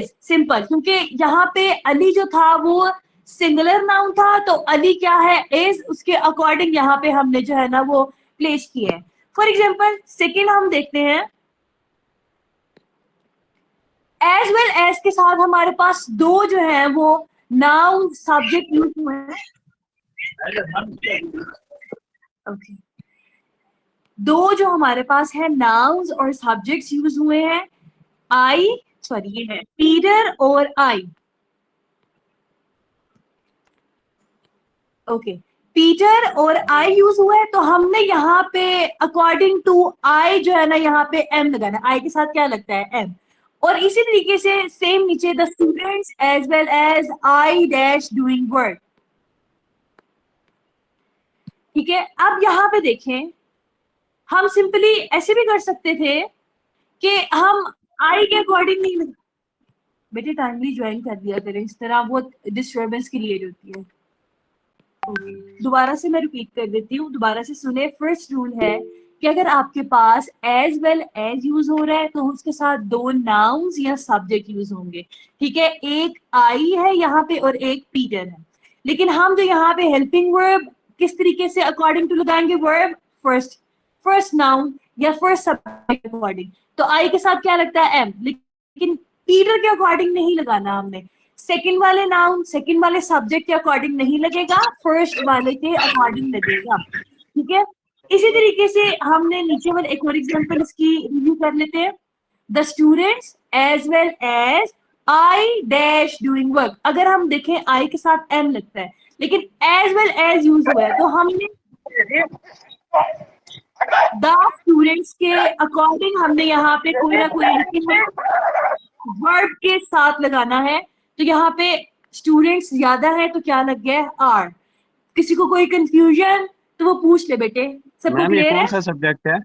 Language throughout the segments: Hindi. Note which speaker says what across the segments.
Speaker 1: सिंपल, क्योंकि यहाँ पे अली जो था वो सिंगुलर नाउन था, तो अली क्या है, इज, उसके अकॉर्डिंग यहाँ पे हमने जो है ना वो प्लेस किया है। फॉर एग्जाम्पल सेकेंड हम देखते हैं, एज वेल एज के साथ हमारे पास दो जो है वो नाउन सब्जेक्ट यूज हुए हैं। ओके, दो जो हमारे पास है नाउन्स और सब्जेक्ट्स यूज हुए हैं, आई, सॉरी ये है पीटर और आई। ओके, पीटर और आई यूज हुआ है, तो हमने यहाँ पे अकॉर्डिंग टू आई जो है ना यहाँ पे एम लगाना है। आई के साथ क्या लगता है, एम। और इसी तरीके से सेम नीचे, the students as well as I dash doing work. ठीक है, अब यहाँ पे देखें, हम सिंपली ऐसे भी कर सकते थे कि हम आई के अकॉर्डिंग नहीं लगा, बेटे टाइमली ज्वाइन कर दिया करें, इस तरह बहुत डिस्टर्बेंस क्रिएट होती है। दोबारा से मैं रिपीट कर देती हूँ, दोबारा से सुने। फर्स्ट रूल है कि अगर आपके पास एज वेल एज यूज हो रहा है तो उसके साथ दो नाउन्स या सब्जेक्ट यूज होंगे। ठीक है, एक आई है यहाँ पे और एक पीटर है, लेकिन हम जो यहाँ पे हेल्पिंग वर्ब किस तरीके से अकॉर्डिंग टू लगाएंगे, वर्ब फर्स्ट नाउन या फर्स्ट सब्जेक्ट अकॉर्डिंग। तो आई के साथ क्या लगता है, एम, लेकिन पीटर के अकॉर्डिंग नहीं लगाना हमने। सेकंड वाले नाउन सेकंड वाले सब्जेक्ट के अकॉर्डिंग नहीं लगेगा, फर्स्ट वाले के अकॉर्डिंग लगेगा। ठीक है, इसी तरीके से हमने नीचे वाले एक और एग्जांपल इसकी रिव्यू कर लेते हैं। The students as well as I dash doing work. अगर हम देखें आई के साथ एम लगता है, लेकिन एज वेल एज यूज हुआ है, तो हमने द स्टूडेंट्स के अकॉर्डिंग हमने यहाँ पे कोई ना कोई वर्ब के साथ लगाना है। तो यहाँ पे स्टूडेंट्स ज्यादा है तो क्या लग गया है, आर। किसी को कोई कंफ्यूजन तो वो पूछ ले बेटे, सबको
Speaker 2: मैम ये
Speaker 1: क्लियर है?
Speaker 2: कौन सा सब्जेक्ट है?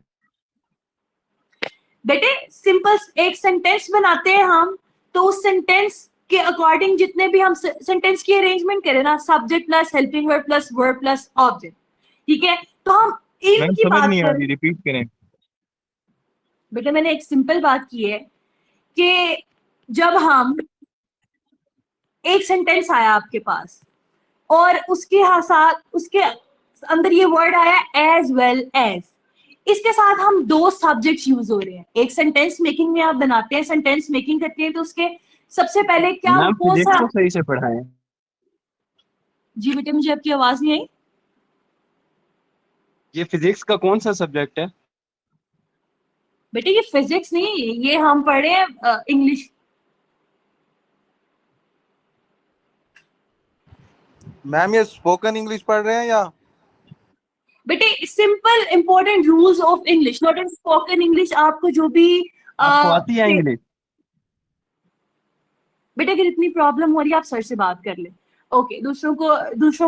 Speaker 1: बेटे सिंपल एक सेंटेंस बनाते हैं हम, तो उस सेंटेंस के अकॉर्डिंग जितने भी हम सेंटेंस की अरेंजमेंट करें ना, subject plus helping verb plus verb plus object. ठीक है, तो हम
Speaker 2: मैम
Speaker 1: इनकी
Speaker 2: समझ
Speaker 1: बात
Speaker 2: नहीं आ
Speaker 1: करें।
Speaker 2: रही, रिपीट करें।
Speaker 1: बेटे मैंने एक सिंपल बात की है कि जब हम एक सेंटेंस आया आपके पास और उसके साथ उसके अंदर ये वर्ड आया एज वेल एज, इसके साथ हम दो सब्जेक्ट्स यूज हो रहे हैं। एक सेंटेंस मेकिंग में आप बनाते हैं, सेंटेंस मेकिंग करते हैं, तो उसके सबसे पहले क्या,
Speaker 2: मैम
Speaker 1: कौन
Speaker 2: फिजिक्स
Speaker 1: सा?
Speaker 2: तो सही से पढ़ाएं।
Speaker 1: जी बेटे मुझे आपकी आवाज नहीं आई।
Speaker 2: ये फिजिक्स का कौन सा सब्जेक्ट है?
Speaker 1: बेटे ये फिजिक्स नहीं, ये हम पढ़े हैं इंग्लिश।
Speaker 3: मैम ये स्पोकन इंग्लिश पढ़ रहे हैं या?
Speaker 1: बेटे simple important rules of English, not in spoken English. आपको जो भी
Speaker 2: आपको आती है इंग्लिश?
Speaker 1: बेटे अगर इतनी प्रॉब्लम हो रही है आप सर से बात कर ले। ओके, दूसरों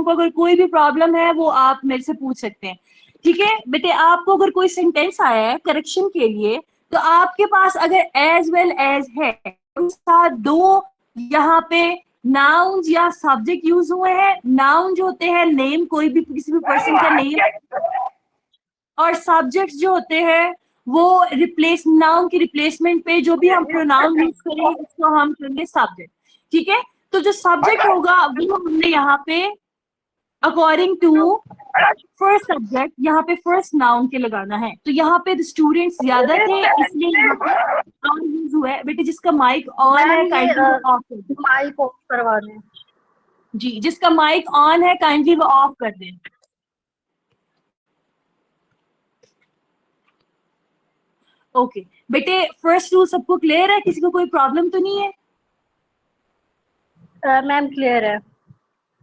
Speaker 1: को अगर कोई भी प्रॉब्लम है वो आप मेरे से पूछ सकते हैं। ठीक है बेटे, आपको अगर कोई सेंटेंस आया है करेक्शन के लिए, तो आपके पास अगर एज वेल एज है, साथ दो यहाँ पे नाउन या सब्जेक्ट यूज हुए हैं। नाउन जो होते हैं नेम, कोई भी किसी भी पर्सन का नेम, और सब्जेक्ट्स जो होते हैं वो रिप्लेस, नाउन की रिप्लेसमेंट पे जो भी हम प्रोनाउन यूज करेंगे उसको हम कहेंगे सब्जेक्ट। ठीक है, तो जो सब्जेक्ट होगा वो हमने यहाँ पे अकॉर्डिंग टू फर्स्ट सब्जेक्ट यहाँ पे फर्स्ट नाउन के लगाना है। तो यहाँ पे स्टूडेंट्स ज्यादा थे इसलिए यहाँ पे यूज हुआ है। बेटे जिसका माइक ऑन है काइंडली वो ऑफ कर दें।
Speaker 4: माइक ऑफ करवा दें।
Speaker 1: जी, जिसका माइक ऑन है काइंडली वो ऑफ कर दें। ओके बेटे, फर्स्ट रूल सबको क्लियर है, किसी को कोई प्रॉब्लम तो नहीं है?
Speaker 4: मैम क्लियर है।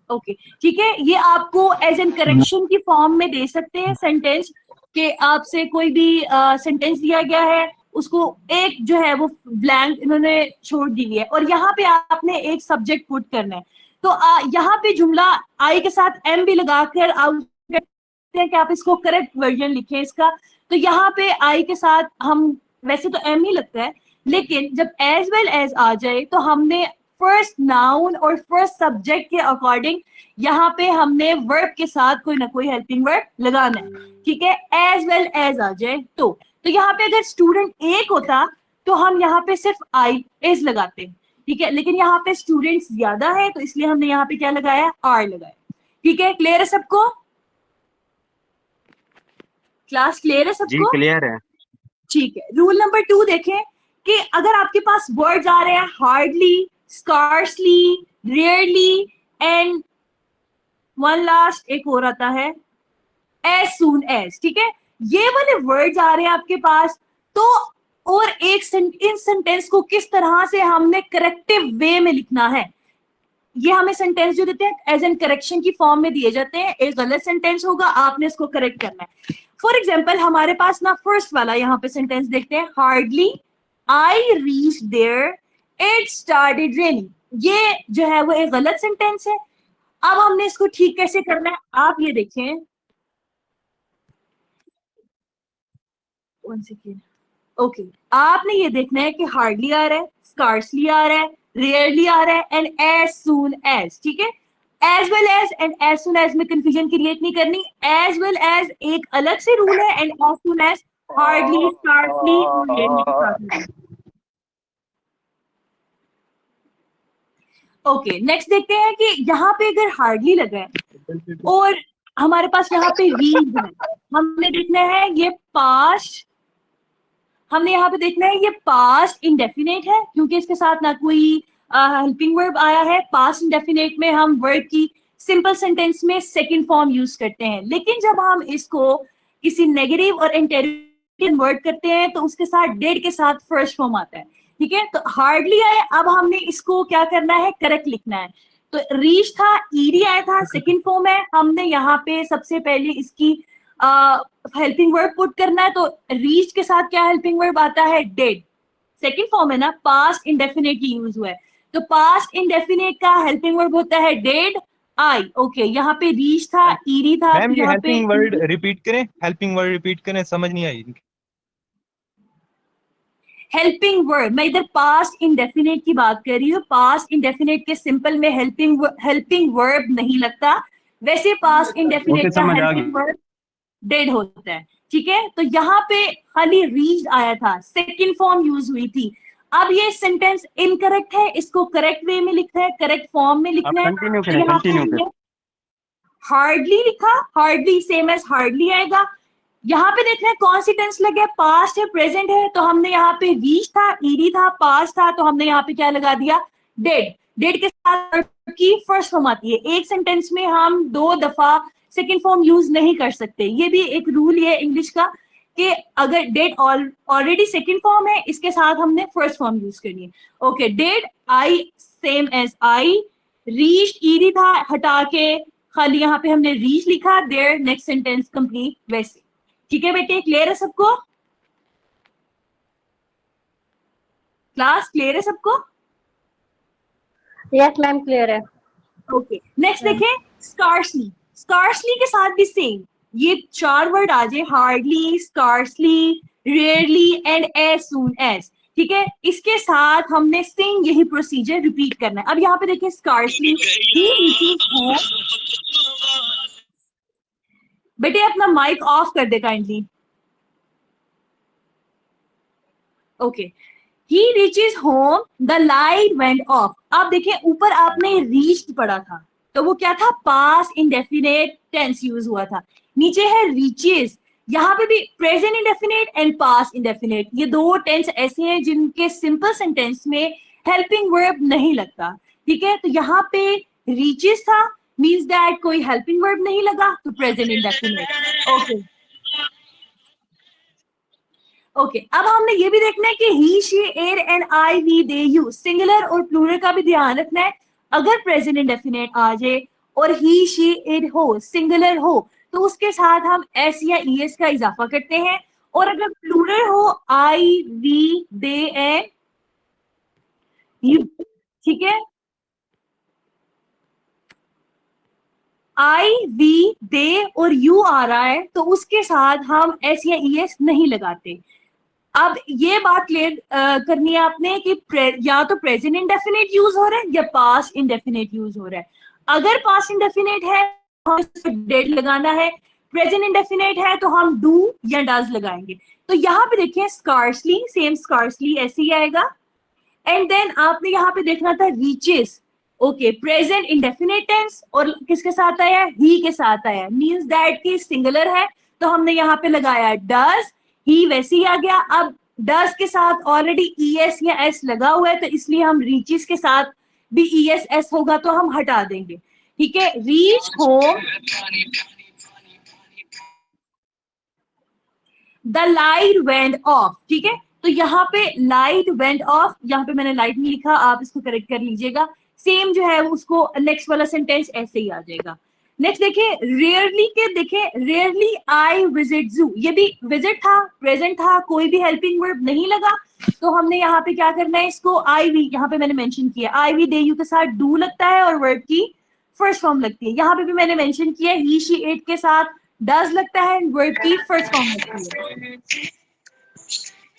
Speaker 1: ओके ठीक है, ये आपको एज एन करेक्शन की फॉर्म में दे सकते हैं सेंटेंस के। आपसे कोई भी सेंटेंस दिया गया है, उसको एक जो है वो ब्लैंक इन्होंने छोड़ दी है, और यहाँ पे आपने एक सब्जेक्ट पुट करना है। तो यहाँ पे जुमला आई के साथ एम भी लगाकर आप कहते हैं कि आप इसको करेक्ट वर्जन लिखें इसका। तो यहाँ पे आई के साथ हम, वैसे तो एम ही लगता है, लेकिन जब एज वेल एज आ जाए तो हमने फर्स्ट नाउन और फर्स्ट सब्जेक्ट के अकॉर्डिंग यहाँ पे हमने वर्ब के साथ कोई ना कोई हेल्पिंग वर्ब लगाना है। ठीक है, एज वेल एज आ जाए तो यहाँ पे अगर स्टूडेंट एक होता तो हम यहाँ पे सिर्फ आई इज लगाते हैं। ठीक है, लेकिन यहाँ पे स्टूडेंट्स ज्यादा है तो इसलिए हमने यहाँ पे क्या लगाया, आर लगाया। ठीक है, क्लियर है सबको? क्लास क्लियर है
Speaker 2: जी
Speaker 1: सबको?
Speaker 2: क्लियर है।
Speaker 1: ठीक है, रूल नंबर 2 देखें कि अगर आपके पास वर्ड्स आ रहे हैं hardly, scarcely, rarely and one last एक और आता है एज सून एज, ठीक है, ये वाले वर्ड्स आ रहे हैं आपके पास, तो और इन सेंटेंस को किस तरह से हमने करेक्टिव वे में लिखना है, ये हमें सेंटेंस जो देते हैं एज एन करेक्शन की फॉर्म में दिए जाते हैं। एक गलत सेंटेंस होगा, आपने इसको करेक्ट करना है। फॉर एग्जाम्पल हमारे पास ना फर्स्ट वाला यहाँ पे सेंटेंस देखते हैं, hardly I reach there it started raining, ये जो है वो एक गलत सेंटेंस है। अब हमने इसको ठीक कैसे करना है, आप ये देखें, ओके, आपने ये देखना है कि हार्डली आ रहा है, स्कार्सली आ रहा है, रेयरली आ रहा है एंड एज सून एज, ठीक है। As well as and as soon as में कंफ्यूजन क्रिएट नहीं करनी, एज वेल एज एक अलग से रूल है and as soon as hardly, scarcely और रेयरली के साथ। ओके, नेक्स्ट देखते हैं कि यहाँ पे अगर हार्डली लगा है और हमारे पास यहाँ पे रीड है, हमने देखना है ये पास्ट, हमने यहाँ पे देखना है ये पास्ट इंडेफिनेट है क्योंकि इसके साथ ना कोई हेल्पिंग वर्ब आया है। पास्ट इंडेफिनेट में हम वर्ब की सिंपल सेंटेंस में सेकंड फॉर्म यूज करते हैं, लेकिन जब हम इसको किसी नेगेटिव और इंटेरोगेटिव वर्ड करते हैं तो उसके साथ डेड के साथ फर्स्ट फॉर्म आता है, ठीक है। तो हार्डली आए, अब हमने इसको क्या करना है, करेक्ट लिखना है। तो रीच था, ईडी आया था, सेकंड फॉर्म है, हमने यहाँ पे सबसे पहले इसकी हेल्पिंग वर्ब पुट करना है। तो रीच के साथ क्या हेल्पिंग वर्ब आता है, डेड, सेकंड फॉर्म है ना, पास्ट इंडेफिनेट यूज हुआ है, तो पास्ट इंडेफिनेट का हेल्पिंग वर्ब होता है डेड आई। ओके, यहाँ पे रीच था, ईडी था,
Speaker 5: मैम ये
Speaker 1: यहाँ पे
Speaker 5: हेल्पिंग वर्ड रिपीट करें, हेल्पिंग वर्ड रिपीट करें, समझ नहीं आई।
Speaker 1: हेल्पिंग वर्ब, मैं इधर पास्ट इंडेफिनेट की बात कर रही हूँ। पास्ट इंडेफिनेट के सिंपल में हेल्पिंग वर्ब नहीं लगता, वैसे पास्ट इंडेफिनेट का
Speaker 2: समझ आ
Speaker 1: हेल्पिंग वर्ब डेड होता है, ठीक है। तो यहाँ पे खाली रीच्ड आया था, सेकंड फॉर्म यूज हुई थी। अब ये सेंटेंस इनकरेक्ट है, इसको करेक्ट वे में लिखना है, करेक्ट फॉर्म में लिखना है।
Speaker 2: कंटिन्यू करें, कंटिन्यू करें।
Speaker 1: हार्डली लिखा, हार्डली सेम एज हार्डली आएगा। यहाँ पे देखना है कौन सी टेंस लगे, पास्ट है, प्रेजेंट है, तो हमने यहाँ पे रीच था, ईडी था, पास्ट था, तो हमने यहाँ पे क्या लगा दिया, डेड। डेड के साथ की फर्स्ट फॉर्म आती है, एक सेंटेंस में हम 2 दफा सेकेंड फॉर्म यूज नहीं कर सकते, ये भी एक रूल है इंग्लिश का कि अगर डेड ऑलरेडी सेकेंड फॉर्म है, इसके साथ हमने फर्स्ट फॉर्म यूज करनी है। Okay, did I same as I, reach ed था, हटा के खाली यहाँ पे हमने रीच लिखा, देयर, नेक्स्ट सेंटेंस कंप्लीट वैसे। ठीक है बेटे, क्लियर है सबको? क्लास क्लियर है सबको?
Speaker 4: यस मैम, क्लियर है।
Speaker 1: ओके, नेक्स्ट देखें, स्कार्सली। स्कार्सली के साथ भी सेम, ये 4 वर्ड आ जाए, hardly, scarcely, rarely and as soon as, ठीक है। इसके साथ हमने सेम यही प्रोसीजर रिपीट करना है। अब यहाँ पे देखिए, स्कार्सली, बेटे अपना माइक ऑफ कर दे kindly. Okay, he reaches home, the light went off. अब देखिए ऊपर आपने रीच्ड पढ़ा था, तो वो क्या था, पास्ट इंडेफिनेट टेंस यूज हुआ था। नीचे है रीचेस, यहाँ पे भी present indefinite and past indefinite, ये 2 टेंस ऐसे हैं जिनके सिंपल सेंटेंस में हेल्पिंग वर्ब नहीं लगता, ठीक है। तो यहाँ पे रीचेस था, मींस दैट कोई हेल्पिंग वर्ब नहीं लगा, तो प्रेजेंट इंडेफिनेट। ओके ओके, अब हमने ये भी देखना है कि he, she, it and I, we, they, you, singular और प्लूरल का भी ध्यान रखना है। अगर प्रेजेंट इंडेफिनेट आ जाए और ही, शी, इट हो, सिंगुलर हो, तो उसके साथ हम एस या ईएस का इजाफा करते हैं। और अगर प्लूरल हो, आई, वी, दे एंड यू, ठीक है। आई, वी, दे और यू आ रहा है, तो उसके साथ हम एस या ईएस नहीं लगाते। अब ये बात क्लियर करनी है आपने कि या तो प्रेजेंट इंडेफिनेट यूज हो रहा है या पास्ट इंडेफिनेट यूज हो रहा है। अगर पास्ट इंडेफिनेट है तो हम डेड लगाना है, प्रेजेंट इंडेफिनेट है तो हम डू या डज लगाएंगे। तो यहाँ पे देखिए, स्कार्सली, सेम स्कार्सली ऐसे ही आएगा, एंड देन आपने यहाँ पे देखना था reaches. Okay, present indefinite tense और किसके साथ आया है? ही के साथ आया है, मींस दैट की सिंगुलर है, तो हमने यहाँ पे लगाया डज, ही वैसे ही आ गया। अब डज के साथ ऑलरेडी ईएस या एस लगा हुआ है, तो इसलिए हम रीचेस के साथ भी ईएस एस होगा तो हम हटा देंगे, ठीक है। Reach home, the light went of, ठीक है। तो यहाँ पे लाइट वेंट ऑफ, यहाँ पे मैंने लाइट नहीं लिखा, आप इसको करेक्ट कर लीजिएगा। सेम जो है उसको नेक्स्ट वाला सेंटेंस ऐसे ही आ जाएगा। नेक्स्ट देखिए, रेयरली के देखे, रेयरली आई विजिट जू, ये भी विजिट था, प्रेजेंट था, कोई भी हेल्पिंग वर्ब नहीं लगा, तो हमने यहाँ पे क्या करना है, इसको आई वी, यहाँ पे मैंने मेंशन किया आई वी दे यू के साथ डू लगता है और वर्ब की फर्स्ट फॉर्म लगती है। यहाँ पे भी मैंने मेंशन किया ही शी इट के साथ डज लगता है, वर्ब की फर्स्ट फॉर्म लगती है,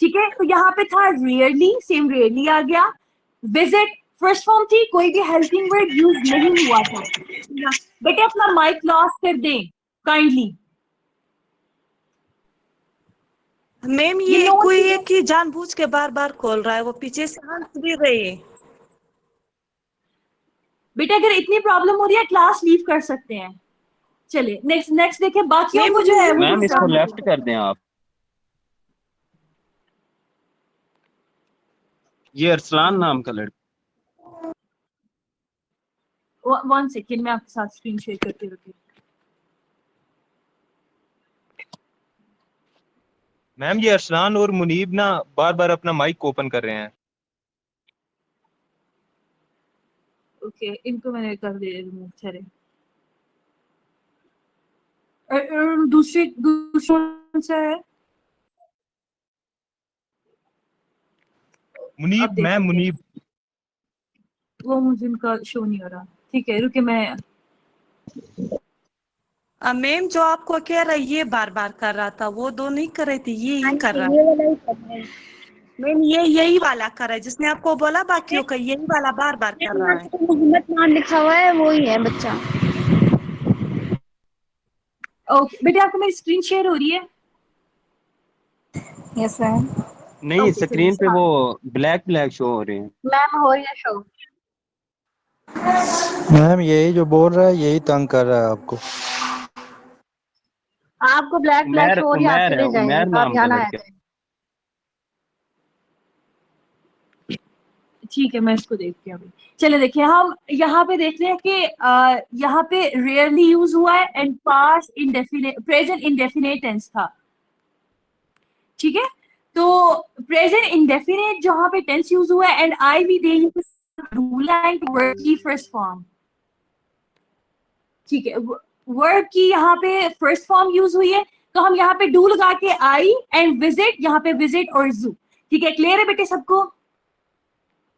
Speaker 1: ठीक है। तो यहाँ पे था रेयरली, सेम रेयरली आ गया। विजिट फर्स्ट फॉर्म थी, कोई भी हेल्पिंग वर्ड यूज नहीं हुआ था। बेटे अपना माइक लॉस कर दें काइंडली।
Speaker 6: मैम
Speaker 1: ये
Speaker 6: ये
Speaker 1: नोट
Speaker 6: कोई
Speaker 1: कीजिए।
Speaker 6: है कि जानबूझ के बार बार खोल रहा है, वो पीछे से हंस भी रही है।
Speaker 1: बेटे अगर इतनी प्रॉब्लम हो रही है क्लास लीव कर सकते हैं। चलिए नेक्स्ट देखें, बाकियों
Speaker 6: मैम
Speaker 1: को जो है वो
Speaker 2: मैम इसको
Speaker 1: दूसरा-
Speaker 2: लेफ्ट कर दें आप। ये अरसलान नाम का लड़का।
Speaker 1: वन सेकेंड में आपके साथ स्क्रीन शेयर करके रखिए।
Speaker 5: मैम ये अरसलान और मुनीब ना बार बार अपना माइक ओपन कर रहे हैं।
Speaker 1: ओके, इनको मैंने कर दिया रिमूव, ठहरे। दूसरी कौन सा है?
Speaker 5: मुनीब,
Speaker 1: आप देख
Speaker 5: मैम
Speaker 1: लीजिए।
Speaker 5: मुनीब।
Speaker 1: वो मुझे उनका शो नहीं हो रहा, ठीक है रुके मैं।
Speaker 6: मैम जो आपको कह रहा है ये बार बार कर रहा था, वो दो नहीं कर रही थी, ये ही कर रहा
Speaker 4: ये
Speaker 6: है।
Speaker 4: वाला ही कर रहे हैं।
Speaker 6: मैम ये यही वाला कर रहा है, जिसने आपको बोला बाकियों का, यही वाला बार बार कर रहा है।
Speaker 4: मोहम्मद खान लिखा हुआ है, वो ही है बच्चा।
Speaker 1: ओके बेटे, आपको मेरी स्क्रीन शेयर हो रही है?
Speaker 4: Yes ma'am.
Speaker 2: नहीं,
Speaker 1: Okay,
Speaker 2: स्क्रीन पे
Speaker 1: चलिए,
Speaker 2: वो ब्लैक ब्लैक शो हो रहे हैं।
Speaker 4: मैम हो रही है शो।
Speaker 7: मैम यही जो बोल रहा है यही तंग कर रहा है आपको।
Speaker 4: आपको ब्लैक ब्लैक
Speaker 2: उमैर
Speaker 4: शो हो रही है, आप
Speaker 2: उमैर है,
Speaker 4: चले जाएं,
Speaker 2: उमैर
Speaker 4: आप
Speaker 2: नाम का
Speaker 4: यहाँ ना
Speaker 2: लड़का।
Speaker 4: आए।
Speaker 1: ठीक है मैं इसको देखती हूँ अभी। चलिए देखिए, हम यहाँ पे देख रहे हैं कि यहाँ पे रेयरली यूज हुआ है and past indefinite, present indefinite tense था, ठीक है। तो प्रेजेंट इंडेफिनिट जहाँ पे टेंस यूज हुआ है and I we they you rule and verb की फर्स्ट फॉर्म, ठीक है। वर्ब की यहाँ पे फर्स्ट फॉर्म यूज हुई है, तो हम यहाँ पे डू लगा के आई एंड विजिट, यहाँ पे विजिट और जू, ठीक है। क्लियर है बेटे सबको?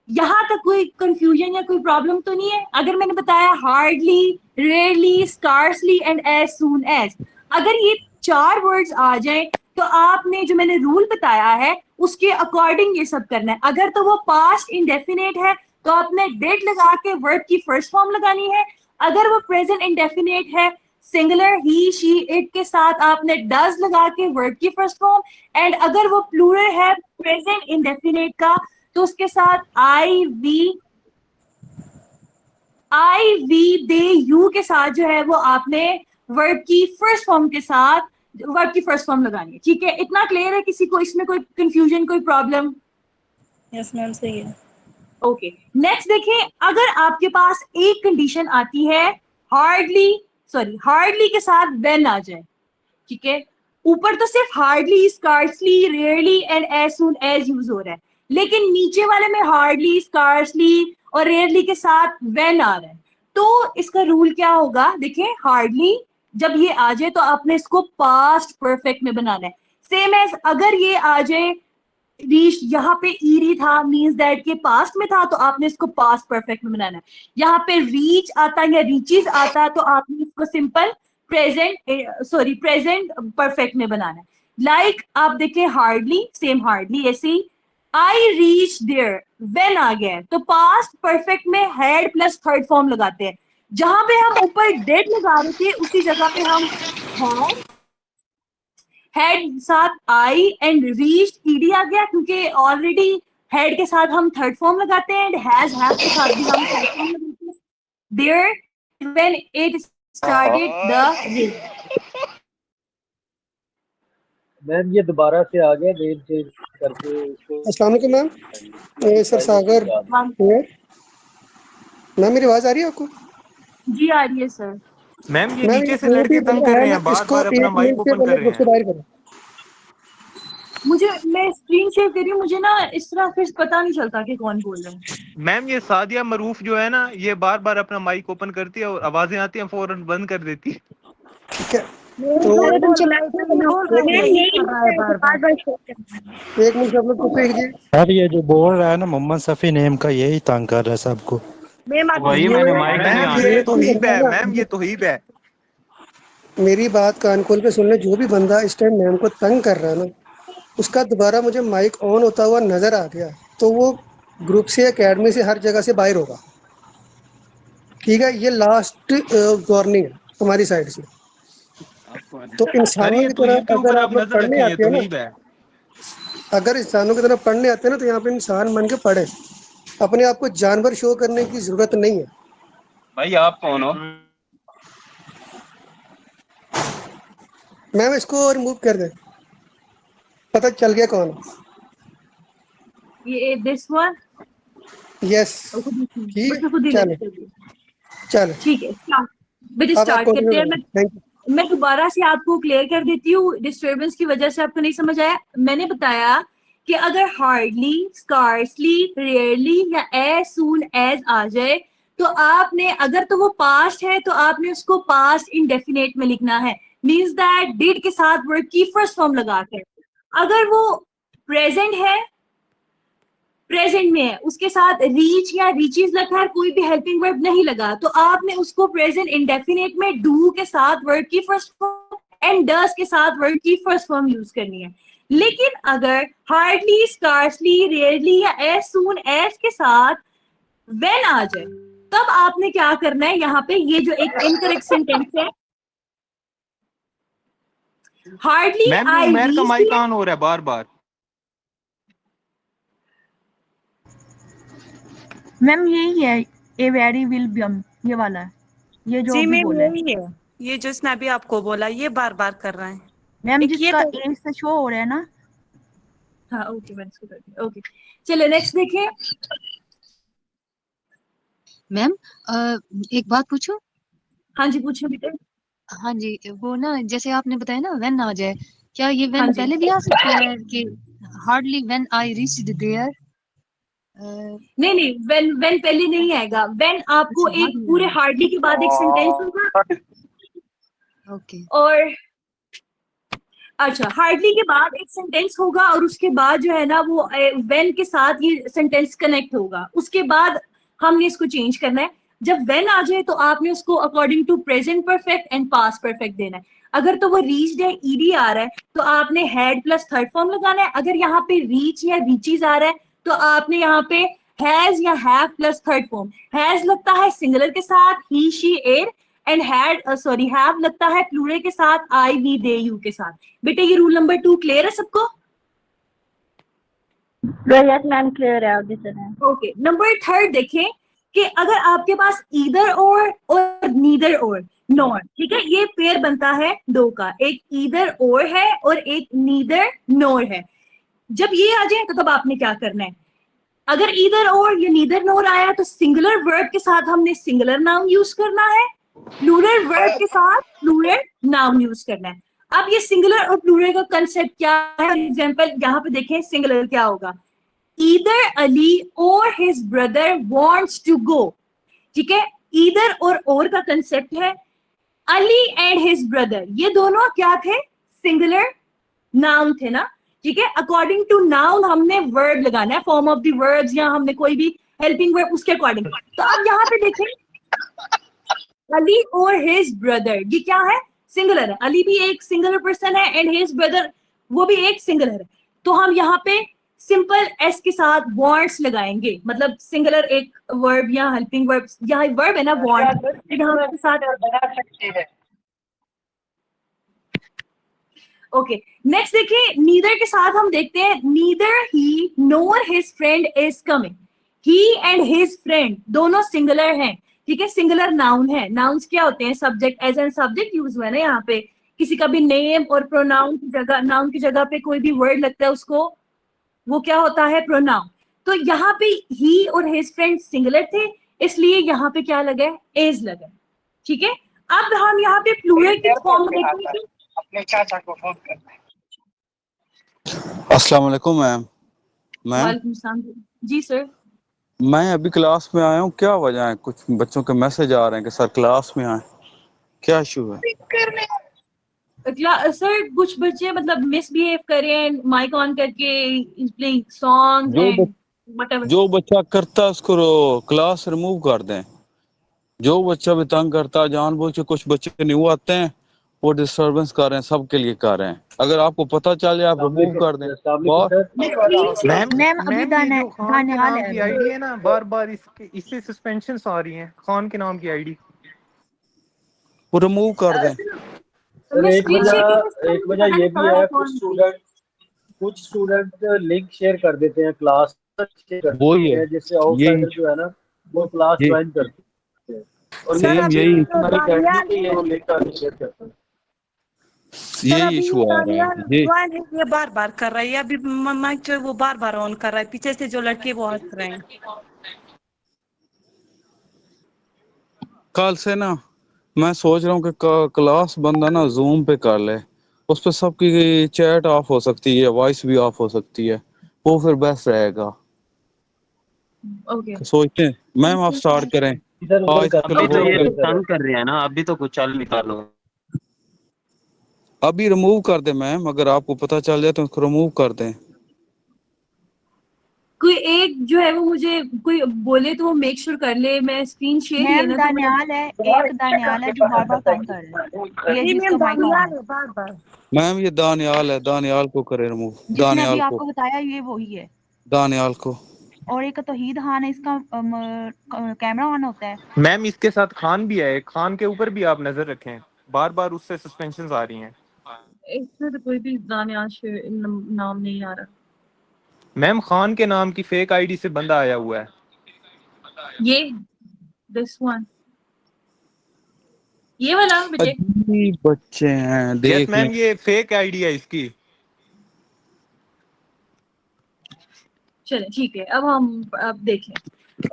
Speaker 1: यहाँ तक कोई कंफ्यूजन या कोई प्रॉब्लम तो नहीं है? अगर मैंने बताया hardly, rarely, scarcely and as soon as, अगर ये 4 वर्ड्स आ जाएं तो आपने जो मैंने रूल बताया है उसके अकॉर्डिंग ये सब करना है। अगर तो वो पास्ट इंडेफिनेट है तो आपने डेट लगा के वर्ब की फर्स्ट फॉर्म लगानी है। अगर वो प्रेजेंट इंडेफिनेट है, सिंगुलर ही शी इट के साथ आपने डज लगा के वर्ब की फर्स्ट फॉर्म, एंड अगर वो प्लूरल है प्रेजेंट इंडेफिनेट का तो उसके साथ आई वी दे यू के साथ जो है वो आपने वर्ब की फर्स्ट फॉर्म के साथ वर्ब की फर्स्ट फॉर्म लगानी है, ठीक है। इतना क्लियर है? किसी को इसमें कोई कंफ्यूजन, कोई प्रॉब्लम?
Speaker 6: यस मैम सही है।
Speaker 1: ओके नेक्स्ट देखिए, अगर आपके पास एक कंडीशन आती है हार्डली के साथ व्हेन आ जाए, ठीक है। ऊपर तो सिर्फ hardly, scarcely, rarely and as soon as use हो रहा है, लेकिन नीचे वाले में हार्डली, स्कार्सली और रेयरली के साथ व्हेन आ रहा है। तो इसका रूल क्या होगा? देखिए, हार्डली जब ये आ जाए तो आपने इसको पास्ट परफेक्ट में बनाना है। सेम एज अगर ये आ जाए रीच, यहाँ पे ईरी था मींस दैट के पास्ट में था, तो आपने इसको पास्ट परफेक्ट में बनाना है। यहाँ पे रीच आता या रीचेस आता तो आपने इसको सिंपल प्रेजेंट परफेक्ट में बनाना है। लाइक आप देखें हार्डली, सेम हार्डली ऐसे ही आई रीच देयर, व्हेन आ गया है तो पास्ट परफेक्ट में हैड प्लस थर्ड फॉर्म लगाते हैं। जहां पे हम ऊपर डेट लगा रहे थे उसी जगह पे हम हैड साथ आई एंड रीच्ड ईडी आ गया, क्योंकि ऑलरेडी हैड के साथ हम थर्ड फॉर्म लगाते हैं, एंड हैज हैव के साथ भी हम थर्ड फॉर्म लगाते हैं। There when it started the race.
Speaker 8: Ma'am ये दोबारा से आ गया डेट चेंज करके इसको।
Speaker 9: अस्सलाम वालेकुम मैम, सर सागर है। मैम मेरी आवाज आ रही है आपको?
Speaker 1: जी आ रही है सर।
Speaker 5: मैम ये
Speaker 9: मैम
Speaker 5: नीचे से
Speaker 9: जो
Speaker 5: लड़के
Speaker 9: भी
Speaker 5: तंग
Speaker 9: बंदा
Speaker 5: कर
Speaker 9: है
Speaker 5: रहे
Speaker 9: ना,
Speaker 5: हैं, बार
Speaker 9: इसको
Speaker 5: बार अपना
Speaker 9: 1
Speaker 5: माइक
Speaker 9: मिनट से
Speaker 5: ओपन कर
Speaker 9: पहले
Speaker 5: रहे
Speaker 9: ग्रुप से
Speaker 5: हैं।
Speaker 9: बाहर करो।
Speaker 1: मैं स्क्रीन शेयर कर रही हूँ, मुझे ना इस तरह फिर पता नहीं चलता कि कौन बोल रहा है।
Speaker 5: मैम ये सादिया मरूफ जो है ना, ये बार बार अपना माइक ओपन करती है और आवाजें आती हैं फौरन बंद कर देती है।
Speaker 9: ठीक है,
Speaker 4: तो
Speaker 9: तो
Speaker 4: तुम चलाओ मैम, यही कर रहा है बार बार शो करना है।
Speaker 9: 1 मिनट आप लोग चुप रहिए।
Speaker 7: यार ये जो बोल रहा है ना मोहम्मद सफी नेम का, यही तंग कर रहा है सबको।
Speaker 4: मैम आप
Speaker 2: वही मैंने माइक नहीं
Speaker 5: मैम
Speaker 2: ऑन
Speaker 5: ये
Speaker 2: किया।
Speaker 5: तौहीब है,
Speaker 9: ना,
Speaker 5: मैम ये तौहीब है।
Speaker 9: मेरी बात कान खोल के सुन ले। जो भी बंदा इस टाइम मैम को तंग कर रहा है ना, उसका दोबारा मुझे माइक ऑन होता हुआ नजर आ गया तो वो ग्रुप से, एकेडमी से, हर जगह से बाहर होगा। ठीक है, ये लास्ट वार्निंग है तुम्हारी साइड से। तो
Speaker 5: सर
Speaker 9: इंसानों
Speaker 5: ये
Speaker 9: की
Speaker 5: तौहीब के
Speaker 9: तरह
Speaker 5: ऊपर
Speaker 9: अगर
Speaker 5: आप
Speaker 9: आप लोग
Speaker 5: नजर
Speaker 9: पढ़ने
Speaker 5: रखें, ये
Speaker 9: आते हैं ना,
Speaker 5: तौहीब है।
Speaker 9: अगर इंसानों की तरह पढ़ने आते हैं ना, तो यहाँ पे इंसान बन के पढ़े। अपने आप को जानवर शो करने की जरूरत नहीं है।
Speaker 2: भाई आप कौन हो?
Speaker 9: मैम इसको रिमूव कर दे, पता चल गया कौन है।
Speaker 1: ये दिस वन
Speaker 9: यस,
Speaker 1: मुझे खुद ही
Speaker 9: चलो
Speaker 1: लग गई।
Speaker 9: चलो,
Speaker 1: ठीक है, बेटे
Speaker 9: अब आप
Speaker 1: स्टार्ट करते हैं।
Speaker 9: कंटिन्यू करें। Thank you.
Speaker 1: मैं दोबारा से आपको क्लियर कर देती हूँ, डिस्टरबेंस की वजह से आपको नहीं समझ आया। मैंने बताया कि अगर हार्डली, स्कार्सली, रेयरली या एज सून एज आ जाए तो आपने, अगर तो वो पास्ट है तो आपने उसको पास्ट इंडेफिनेट में लिखना है, मींस दैट डिड के साथ वर्ड की फर्स्ट फॉर्म लगाकर। अगर वो प्रेजेंट है, प्रेजेंट में है, उसके साथ रीच या रीचेस लगा है, कोई भी हेल्पिंग वर्ब नहीं लगा, तो आपने उसको प्रेजेंट इंडेफिनेट में डू के साथ वर्ड की फर्स्ट फॉर्म एंड डस के साथ वर्ड की फर्स्ट फॉर्म यूज करनी है। लेकिन अगर हार्डली, स्कार्सली, रेयरली या एज सून एज के साथ व्हेन आ जाए, तब आपने क्या करना है, यहाँ पे ये जो एक इनकरेक्ट सेंटेंस है, हार्डली
Speaker 5: मैम ये
Speaker 1: आई
Speaker 5: उमर का माइक
Speaker 1: रीच,
Speaker 5: ऑन हो रहा है बार बार।
Speaker 10: मैम यही है, ए वेरी विल बम, ये वाला है, ये जो
Speaker 6: जी
Speaker 10: अभी
Speaker 6: मैम
Speaker 10: बोला है।
Speaker 6: यही है, ये जो इसने अभी आपको बोला ये बार बार कर रहे हैं।
Speaker 10: मैम
Speaker 6: एक ये
Speaker 10: जिसका
Speaker 6: तो
Speaker 10: ए से शो हो रहा है ना।
Speaker 1: हाँ ओके, मैंने इसको कर दिया। ओके चलो नेक्स्ट देखिए।
Speaker 11: मैम एक बात पूछूं?
Speaker 1: हाँ जी पूछो बेटे।
Speaker 11: हाँ जी, वो ना जैसे आपने बताया ना व्हेन आ जाए, क्या ये
Speaker 1: हाँ
Speaker 11: व्हेन
Speaker 1: जी,
Speaker 11: पहले भी आ सकता है कि hardly when I reached there?
Speaker 1: नहीं नहीं, व्हेन पहले नहीं आएगा। व्हेन आपको
Speaker 11: अच्छा
Speaker 1: एक
Speaker 11: हार्डली
Speaker 1: पूरे
Speaker 11: आएगा।
Speaker 1: हार्डली के बाद एक सेंटेंस होगा,
Speaker 11: ओके
Speaker 1: और अच्छा हार्डली के बाद एक सेंटेंस होगा, और उसके बाद जो है ना वो व्हेन के साथ ये सेंटेंस कनेक्ट होगा। उसके बाद हमने इसको चेंज करना है। जब व्हेन आ जाए तो आपने उसको according to present perfect and past perfect देना है। अगर तो वो रीच्ड है, ईडी आ रहा है, तो आपने हैड प्लस थर्ड फॉर्म लगाना है। अगर यहाँ पे रीच या रीचीज आ रहा है तो आपने यहाँ पे हैज या have plus third form. Has लगता है सिंगुलर के साथ ही, शी, इट, एंड हैव लगता है प्लूरल के साथ आई, वी, दे, यू के साथ। बेटे ये रूल नंबर 2 क्लियर है सबको?
Speaker 4: यस मैम क्लियर है, आगे चलें।
Speaker 1: ओके नंबर 3 देखें कि अगर आपके पास ईदर और नीदर और नॉर, ठीक है, ये पेयर बनता है दो का, एक ईदर और है और एक नीदर नॉर है। जब ये आ जाए तो तब आपने क्या करना है, अगर ईदर और या नीदर नॉर आया तो सिंगुलर वर्ब के साथ हमने सिंगुलर नाउन यूज करना है, प्लूरल वर्ब के साथ प्लूरल नाउन यूज करना है। अब ये सिंगुलर और प्लूरल का कंसेप्ट क्या है? एग्जांपल यहाँ पे देखें, सिंगुलर क्या होगा, either Ali or his brother wants to go, ठीक है। either और का कंसेप्ट है, अली एंड हिज ब्रदर ये दोनों क्या थे, सिंगुलर नाउन थे ना, ठीक है। अकॉर्डिंग टू नाउन हमने वर्ब लगाना है, फॉर्म ऑफ द वर्ब्स, या हमने कोई भी हेल्पिंग वर्ब उसके अकॉर्डिंग। तो अब यहाँ पे देखें, अली और हिज ब्रदर ये क्या है, सिंगुलर है। अली भी एक सिंगुलर पर्सन है एंड हिज ब्रदर वो भी एक सिंगुलर है। तो हम यहाँ पे सिंपल एस के साथ वांट्स लगाएंगे, मतलब सिंगुलर एक वर्ब या हेल्पिंग वर्ब, यहाँ वर्ब है ना वांट, यहाँ के साथ ओके, नेक्स्ट देखिए, नीदर के साथ हम देखते हैं neither he NOR his friend is coming. He and his friend दोनों सिंगुलर हैं, ठीक है, सिंगुलर नाउन है। नाउन्स क्या होते हैं? Subject, as an subject use हुआ है ना यहाँ पे। किसी का भी नेम और प्रोनाउन की जगह, नाउन की जगह पे कोई भी वर्ड लगता है उसको, वो क्या होता है? प्रोनाउन। तो यहाँ पे ही और हिज फ्रेंड सिंगुलर थे, इसलिए यहाँ पे क्या लगा है? इज लगा है, ठीक है। अब हम यहाँ पे प्लूरल की फॉर्म में देखेंगे।
Speaker 2: अपने चाचा को फोन करते हैं।
Speaker 3: अस्सलाम वालेकुम मैम। मैम
Speaker 1: वालेकुम सलाम जी सर।
Speaker 3: मैं अभी क्लास में आया हूँ, क्या वजह है? कुछ बच्चों के मैसेज आ रहे हैं कि सर क्लास में आए, क्या इशू है?
Speaker 1: सर कुछ बच्चे मतलब मिसबिहेव कर रहे हैं, माइक ऑन करके प्लेइंग सॉन्ग्स एंड व्हाटएवर।
Speaker 3: जो बच्चा करता है उसको क्लास रिमूव कर दें। जो बच्चा भी तंग करता है जानबूझ के, कुछ बच्चे न्यू आते हैं वो डिस्टरबेंस कर रहे हैं, सबके लिए कर रहे हैं। अगर आपको पता चल जाए आप रिमूव कर दें।
Speaker 5: मैम
Speaker 10: अभी
Speaker 5: ये जो खान के
Speaker 10: दानियाल
Speaker 5: नाम
Speaker 10: है
Speaker 5: की आईडी है ना, बार बार इससे सस्पेंशंस आ रही हैं। खान के नाम की आईडी
Speaker 3: वो रिमूव कर दें।
Speaker 8: सर एक वजह ये भी है, कुछ स्टूडेंट लिंक शेयर कर देते हैं, क्लास
Speaker 3: वही है,
Speaker 8: जिससे आउटसाइडर जो है ना वो क्लास ज्वाइन करते हैं और
Speaker 3: सेम यही
Speaker 6: सर अभी
Speaker 3: इशू आ रहा है।
Speaker 6: ये बार बार कर रहा है, अभी माइक जो है वो बार बार ऑन कर रहा है, पीछे से जो लड़के वो हंस रहे हैं।
Speaker 3: कल से ना मैं सोच रहा हूँ कि क्लास बंदा ना जूम पे कर ले, उस पर सबकी चैट ऑफ हो सकती है, वॉइस भी ऑफ हो सकती है, वो फिर बेस्ट रहेगा।
Speaker 1: ओके,
Speaker 3: सोचते हैं मैम आप स्टार्ट करें।
Speaker 2: अभी तो ये तंग कर रहे हैं ना, अभी तो कुछ चाल निकालो।
Speaker 3: अभी रिमूव कर दे मैम, अगर आपको पता चल जाए तो उसको रिमूव कर दें।
Speaker 1: कोई एक जो है वो मुझे कोई बोले तो वो मेक श्योर कर ले। मैं स्क्रीन शेयर ही है ना, तो
Speaker 10: दानियाल है, एक दानियाल है जो बार बार तंग कर रहा है, ये जिसका माइक ऑन है।
Speaker 6: बार बार
Speaker 3: मैम ये दानियाल है, दानियाल को करे रिमूव।
Speaker 10: जिसने अभी
Speaker 3: दानियाल
Speaker 10: आपको
Speaker 3: को,
Speaker 10: बताया ये वही है।
Speaker 3: दानियाल को।
Speaker 10: और एक तौहीद खान है, इसका कैमरा ऑन होता है।
Speaker 5: मैम इसके साथ खान भी है, खान के ऊपर भी आप नजर रखें, बार बार उससे सस्पेंशंस आ रही हैं।
Speaker 1: इसमें तो कोई भी दानियाल नाम नहीं आ रहा।
Speaker 5: मैम खान के नाम की फेक आईडी से बंदा आया हुआ है।
Speaker 1: ये दिस वन, ये वाला बेटे।
Speaker 3: अजीब बच्चे हैं,
Speaker 5: यस
Speaker 3: देख
Speaker 5: मैम
Speaker 3: लें।
Speaker 5: ये फेक आईडी है इसकी।
Speaker 1: चले ठीक है, अब हम अब देखें।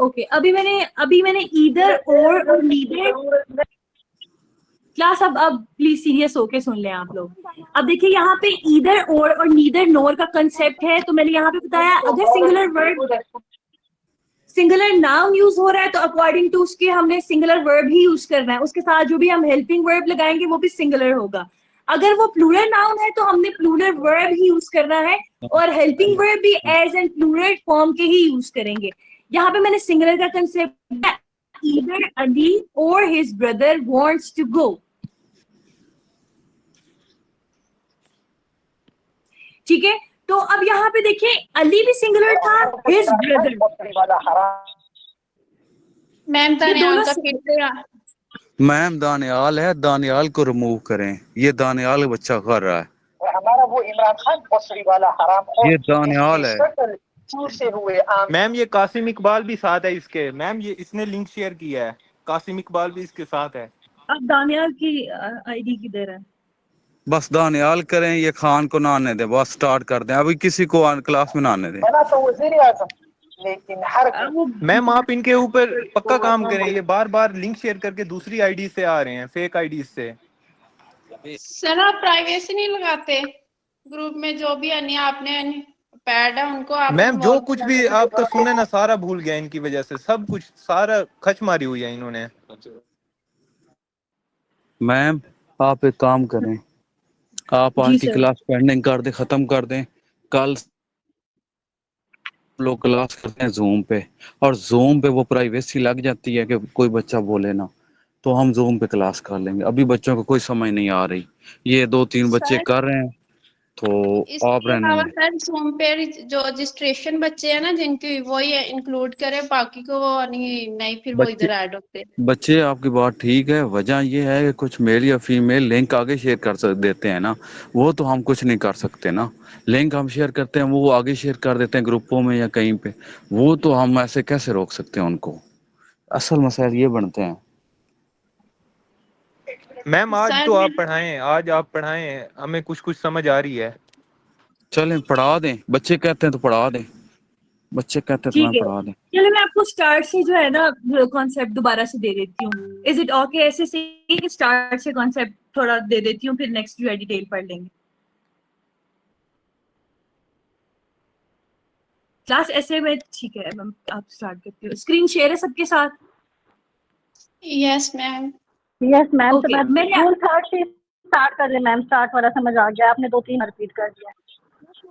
Speaker 1: ओके, अभी मैंने ईदर और नीदर क्लास। अब प्लीज सीरियस होके सुन लें आप लोग। अब देखिए यहाँ पे ईदर और नीदर नोर का कंसेप्ट है। तो मैंने यहाँ पे बताया अगर सिंगुलर नाउन यूज हो रहा है तो अकॉर्डिंग टू उसके हमने सिंगुलर वर्ब ही यूज करना है, उसके साथ जो भी हम हेल्पिंग वर्ब लगाएंगे वो भी सिंगुलर होगा। अगर वो प्लूरल नाउन है तो हमने प्लूरल वर्ब ही यूज करना है, और हेल्पिंग वर्ब भी एज एंड प्लूरल फॉर्म के ही यूज करेंगे। यहाँ पे मैंने सिंगुलर का कंसेप्ट, ईदर अली और his brother wants to go, ठीक है। तो अब यहाँ पे देखिए अली भी सिंगुलर था, his brother.
Speaker 4: Ma'am
Speaker 3: ma'am Daniyal है, दानियाल को रिमूव करें। ये दानियाल बच्चा कर रहा है,
Speaker 2: हमारा वो इमरान खान बसरी वाला हराम
Speaker 3: ये दानियाल है।
Speaker 2: से हुए
Speaker 5: मैम ये कासिम इकबाल भी साथ है इसके। मैम ये इसने लिंक शेयर किया है, कासिम इकबाल भी इसके साथ है।
Speaker 1: अब दानियाल की आईडी किधर है?
Speaker 3: बस दानियाल करें, ये खान को ना आने दे, बस स्टार्ट कर दें। अभी किसी को क्लास में ना आने दें।
Speaker 2: बना तो वज़ीर आज़म, लेकिन हर
Speaker 5: मैम आप इनके ऊपर पक्का काम करें, ये बार बार लिंक शेयर करके दूसरी आईडी से आ रहे हैं, फेक आईडी से।
Speaker 4: सर आप प्राइवेसी नहीं लगाते ग्रुप में? जो भी अन्य आपने पैड है उनको आप
Speaker 5: मैम जो कुछ भी आपका सुने ना सारा भूल गया इनकी वजह से, सब कुछ सारा खच मारी हुई है इन्होंने।
Speaker 3: मैम आप एक काम करें, आप आज की क्लास पेंडिंग कर दें, खत्म कर दें। कल लोग क्लास करते हैं जूम पे, और जूम पे वो प्राइवेसी लग जाती है कि कोई बच्चा बोले ना, तो हम जूम पे क्लास कर लेंगे। अभी बच्चों को कोई समझ नहीं आ रही, ये 2-3 बच्चे कर रहे हैं तो आप
Speaker 4: इसके
Speaker 3: रहने
Speaker 4: अलावा
Speaker 3: में
Speaker 4: सर जूम पे जो रजिस्ट्रेशन बच्चे हैं ना जिनकी वही इंक्लूड करें, बाकी को वो नहीं फिर वो
Speaker 3: बच्चे
Speaker 4: इधर ऐड होते।
Speaker 3: बच्चे आपकी बात ठीक है, वजह ये है कि कुछ मेल या फीमेल लिंक आगे शेयर देते हैं ना, वो तो हम कुछ नहीं कर सकते ना। लिंक हम शेयर करते हैं, वो आगे शेयर कर देते हैं ग्रुपों में या कहीं पे, वो तो हम ऐसे कैसे रोक सकते हैं उनको। असल मसाइल ये बनते हैं।
Speaker 5: मैम आज
Speaker 4: सर
Speaker 5: तो आप पढ़ाएं, आज आप पढ़ाएं, हमें कुछ कुछ समझ आ रही है।
Speaker 3: चलें पढ़ा दें, बच्चे कहते हैं तो पढ़ा दें, बच्चे कहते हैं तो मैं
Speaker 1: ठीक है,
Speaker 3: पढ़ा दें।
Speaker 1: चलो मैं आपको स्टार्ट से जो है ना कॉन्सेप्ट दोबारा से दे देती हूँ। इज इट ओके ऐसे से कि स्टार्ट से कॉन्सेप्ट थोड़ा दे देती हूँ, फिर नेक्स्ट जो है डिटेल पढ़ लेंगे। क्लास ऐसे में ठीक है मैम, आप स्टार्ट करती हो। स्क्रीन शेयर है सबके साथ?
Speaker 4: Yes ma'am.
Speaker 10: Yes ma'am. तो
Speaker 1: ओके,
Speaker 10: मैं रूल थर्ड से स्टार्ट कर रही मैम। स्टार्ट वाला समझ आ गया, आपने 2-3 रिपीट कर दिया।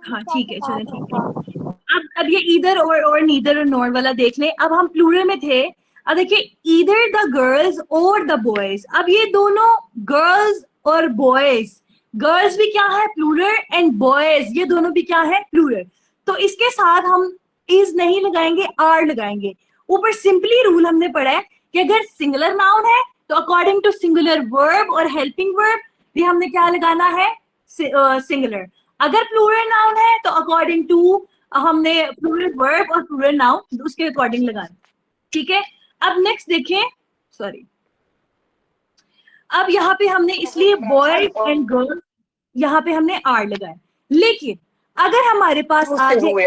Speaker 1: हाँ ठीक है, चलो ठीक है। अब ये ईदर और नीदर और नॉर वाला देख लें। अब हम प्लूरल में थे। अब देखिए, ईदर द गर्ल्स और द बॉयज। अब ये दोनों गर्ल्स और बॉयज, गर्ल्स भी क्या है प्लूरल, एंड बॉयज ये दोनों भी क्या है प्लूरल। तो इसके साथ हम इज नहीं लगाएंगे, आर लगाएंगे। ऊपर सिंपली रूल हमने पढ़ा है कि अगर सिंगुलर नाउन है तो अकॉर्डिंग टू सिंगुलर वर्ब और हेल्पिंग वर्ब भी हमने क्या लगाना है, सिंगुलर। अगर प्लूरल नाउन है तो अकॉर्डिंग टू हमने प्लूरल वर्ब और प्लूरल नाउन उसके अकॉर्डिंग लगाना। ठीक है, अब नेक्स्ट देखें। सॉरी, अब यहाँ पे हमने इसलिए बॉयज एंड गर्ल्स यहाँ पे हमने आर लगाया। लेकिन अगर हमारे पास आ जाए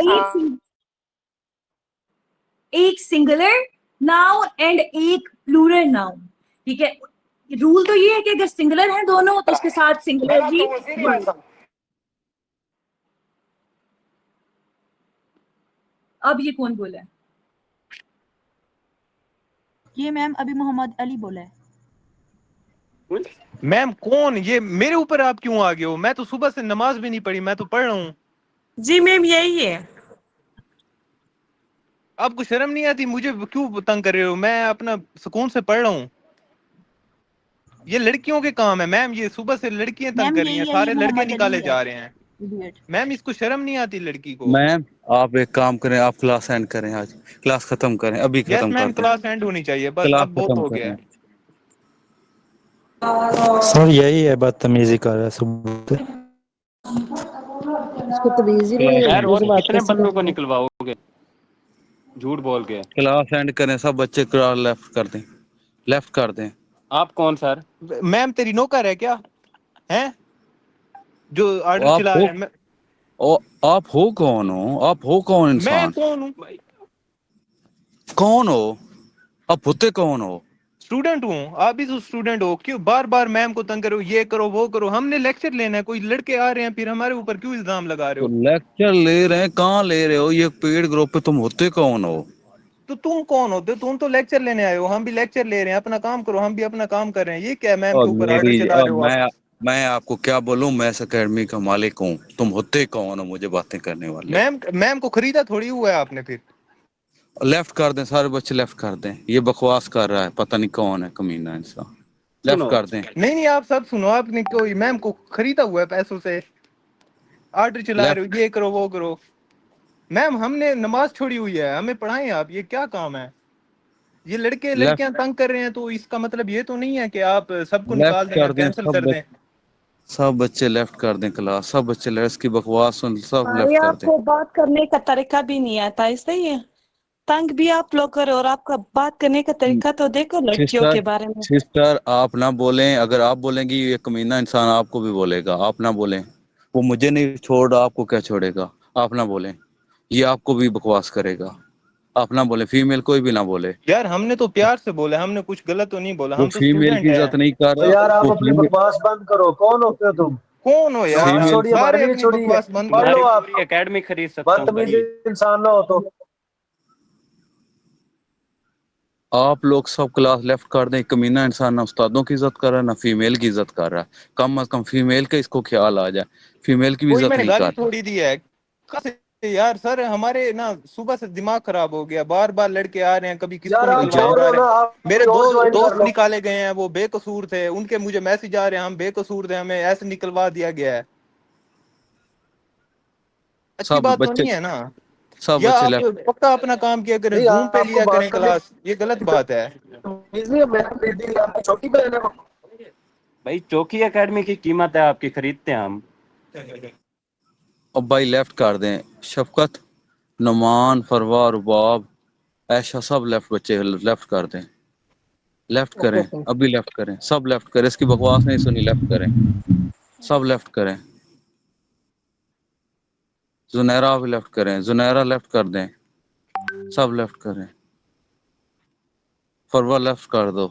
Speaker 1: एक सिंगुलर नाउन एंड एक प्लूरल नाउन, ठीक है, रूल तो ये है कि अगर सिंगुलर है दोनों तो उसके साथ सिंगुलर भी वर्ब। अब ये कौन बोला है?
Speaker 10: ये मैम अभी मोहम्मद अली बोला है।
Speaker 5: मैम कौन? ये मेरे ऊपर आप क्यों आ गए हो? मैं तो सुबह से नमाज भी नहीं पढ़ी, मैं तो पढ़ रहा हूँ।
Speaker 6: जी मैम यही है।
Speaker 5: आपको शर्म नहीं आती? मुझे क्यों तंग कर रहे हो? मैं अपना सुकून से पढ़ रहा हूँ। ये लड़कियों के काम है मैम, ये सुबह से लड़कियां तंग
Speaker 10: मैम
Speaker 5: कर रही हैं,
Speaker 10: यही है,
Speaker 5: सारे
Speaker 10: ये
Speaker 5: लड़के
Speaker 10: मोहम्मद
Speaker 5: निकाले
Speaker 10: अली है।
Speaker 5: जा रहे हैं।
Speaker 10: इडियट।
Speaker 5: मैम इसको शर्म नहीं आती लड़की को?
Speaker 3: मैम आप एक काम करें, आप क्लास एंड करें, आज क्लास खत्म करें, अभी
Speaker 5: यस
Speaker 3: खत्म
Speaker 5: मैम,
Speaker 3: कर दें,
Speaker 5: क्लास एंड होनी चाहिए बस,
Speaker 3: क्लास
Speaker 5: अब बहुत
Speaker 3: खत्म
Speaker 5: हो गया
Speaker 3: करें।
Speaker 5: है।
Speaker 7: सर यही है, बदतमीजी कर रहा है सुबह से।
Speaker 9: इसको तमीज ही नहीं है,
Speaker 2: यार
Speaker 9: मुंह
Speaker 2: और
Speaker 9: से बात
Speaker 2: कितने
Speaker 9: कैसे
Speaker 2: बंदों
Speaker 9: कर
Speaker 2: को
Speaker 9: रहे हैं।
Speaker 2: निकलवाओगे झूठ बोल के?
Speaker 3: क्लास एंड करें, सब बच्चे क्लास लेफ्ट कर दें, लेफ्ट कर दें।
Speaker 2: आप कौन सर?
Speaker 5: मैम तेरी नौकर है क्या? हैं जो ऑर्डर
Speaker 3: आप
Speaker 5: चला
Speaker 3: हो,
Speaker 5: रहे हैं?
Speaker 3: आप हो कौन हो? आप हो कौन
Speaker 5: मैं
Speaker 3: इंसान?
Speaker 5: कौन हूँ?
Speaker 3: कौन हो आप? होते कौन हो?
Speaker 5: स्टूडेंट हूँ। आप भी तो स्टूडेंट हो, क्यों बार बार मैम को तंग करो, ये करो वो करो? हमने लेक्चर लेना है, कोई लड़के आ रहे हैं फिर हमारे ऊपर क्यों इल्जाम लगा रहे
Speaker 3: तो
Speaker 5: हो?
Speaker 3: लेक्चर ले रहे हैं, कहाँ ले रहे हो? ये पेड ग्रुप पे तुम होते कौन हो?
Speaker 5: तो तुम कौन होते? तुम तो लेक्चर लेने आए हो, हम भी लेक्चर ले रहे हैं, अपना काम करो, हम भी अपना काम कर रहे हैं। ये क्या मैम
Speaker 3: और
Speaker 5: के ऊपर ऑर्डर
Speaker 3: मेरी
Speaker 5: चला
Speaker 3: और
Speaker 5: रहे हो आप?
Speaker 3: मैं आपको क्या बोलूं? मैं इस अकेडमी का मालिक हूँ, तुम होते कौन हो मुझे बातें करने वाले?
Speaker 5: मैम को खरीदा थोड़ी हुआ है आपने फिर।
Speaker 3: लेफ्ट कर दें, सारे बच्चे लेफ्ट कर दें। ये बकवास कर रहा है, पता नहीं कौन है कमीना इंसान। लेफ्ट
Speaker 2: सुनो,
Speaker 3: कर दें,
Speaker 5: नहीं आप सब सुनो, आपने कोई मैम को खरीदा हुआ है पैसों से, ऑर्डर चला रहे
Speaker 3: लेफ्ट।
Speaker 5: हो, ये करो वो करो। मैम हमने नमाज छोड़ी हुई है, हमें पढ़ाएं आप, ये क्या काम है? ये लड़के
Speaker 3: लेफ्ट,
Speaker 5: लड़कियां तंग कर रहे हैं तो इसका मतलब ये तो नहीं है कि आप सबको निकाल
Speaker 3: लेफ्ट
Speaker 5: दें या
Speaker 3: कर दें,
Speaker 5: कैंसिल कर दें।
Speaker 3: सब बच्चे लेफ्ट कर दें क्लास, सब बच्चे इसकी बकवास सुन, सब
Speaker 6: अरे
Speaker 3: लेफ्ट कर दें।
Speaker 6: आपको बात करने का तरीका भी नहीं आता, इसलिए है तंग भी आप लोग करो। और आपका बात करने का तरीका तो देखो लड़कियों
Speaker 3: सिस्टर,
Speaker 6: के बारे में।
Speaker 3: सिस्टर आप ना बोलें, अगर आप बोलेंगी ये कमीना इंसान आपको भी बोलेगा, आप ना बोलें। वो मुझे नहीं छोड़ रहा, आपको क्या छोड़ेगा? आप ना बोलें, ये आपको भी बकवास करेगा। आप ना बोले, फीमेल कोई भी ना बोले।
Speaker 5: यार हमने तो प्यार से बोला, हमने कुछ गलत तो नहीं बोला,
Speaker 3: वो
Speaker 5: हम तो
Speaker 3: फीमेल की
Speaker 5: स्टूडेंट
Speaker 3: इज्जत
Speaker 5: हैं।
Speaker 3: नहीं कर
Speaker 8: तो
Speaker 3: रहा,
Speaker 8: यार आप
Speaker 3: वो
Speaker 8: अपनी
Speaker 3: फीमेल,
Speaker 8: बकवास बंद करो, कौन होते हो तुम?
Speaker 5: कौन हो यार
Speaker 8: नमाज
Speaker 5: आप?
Speaker 3: फीमेल
Speaker 8: छोड़िए,
Speaker 5: सारे
Speaker 8: हमारी भी
Speaker 5: अपनी
Speaker 8: छोड़िए,
Speaker 5: बकवास बंद
Speaker 8: पढ़
Speaker 5: करो।
Speaker 8: लो
Speaker 2: तुम्हारी
Speaker 8: आप।
Speaker 2: पूरी एकेडमी खरीद सकता हूँ
Speaker 8: बदतमीज
Speaker 2: भाई।
Speaker 8: इंसान ना हो तो।
Speaker 3: आप लोग सब क्लास लेफ्ट कर दें। कमीना इंसान ना उस्तादों की इज्जत कर रहा है, ना फीमेल की इज्जत कर रहा है। कम अज कम फीमेल का इसको ख्याल आ जाए, फीमेल की भी
Speaker 5: कोई
Speaker 3: इज्जत
Speaker 5: मैंने
Speaker 3: नहीं
Speaker 5: गाली
Speaker 3: कर रहा।
Speaker 5: थोड़ी दी है। कहाँ से यार? सर हमारे ना सुबह से दिमाग खराब हो गया, बार बार लड़के आ रहे हैं, कभी किसको
Speaker 8: यार आप
Speaker 5: निकलवाए
Speaker 3: जाए,
Speaker 8: छोड़
Speaker 5: जा
Speaker 8: दो
Speaker 5: रहे
Speaker 8: ना,
Speaker 5: हैं।
Speaker 8: आप
Speaker 5: मेरे
Speaker 8: कोई और
Speaker 5: दो
Speaker 8: ज्वाइन कर
Speaker 5: दोस्त
Speaker 8: लो।
Speaker 5: निकाले गए हैं, वो बेकसूर थे, उनके मुझे मैसेज आ रहे हैं हम बेकसूर थे, हमें ऐसे निकलवा दिया गया है। अच्छी
Speaker 3: सब
Speaker 5: बात तो
Speaker 3: बच्चे
Speaker 5: नहीं है ना।
Speaker 3: सब
Speaker 5: या
Speaker 3: बच्चे
Speaker 5: आप
Speaker 3: लेफ्ट।
Speaker 5: पक्का अपना काम किया करें,
Speaker 8: नहीं,
Speaker 5: जूम पे
Speaker 8: आपको
Speaker 5: लिया
Speaker 8: बात
Speaker 5: करें
Speaker 8: करने
Speaker 5: क्लास, ये गलत बात है।
Speaker 8: चौकी पे है ना।
Speaker 2: भाई चौकी एकेडमी की कीमत है आपकी, खरीदते हैं हम।
Speaker 3: अब भाई लेफ्ट कर दें, शफकत, नुमान, फरवा, रुबाब, ऐशा, सब लेफ्ट, बच्चे लेफ्ट कर दें। लेफ्ट
Speaker 9: ओके
Speaker 3: करें,
Speaker 9: ओके।
Speaker 3: अभी लेफ्ट करें, सब लेफ्ट करें, इसकी बकवास नहीं सुनी, लेफ्ट करें, सब लेफ्ट करें। जुनैरा भी लेफ्ट करें, जुनैरा लेफ्ट कर दें, सब लेफ्ट करें। फरवा लेफ्ट कर दो।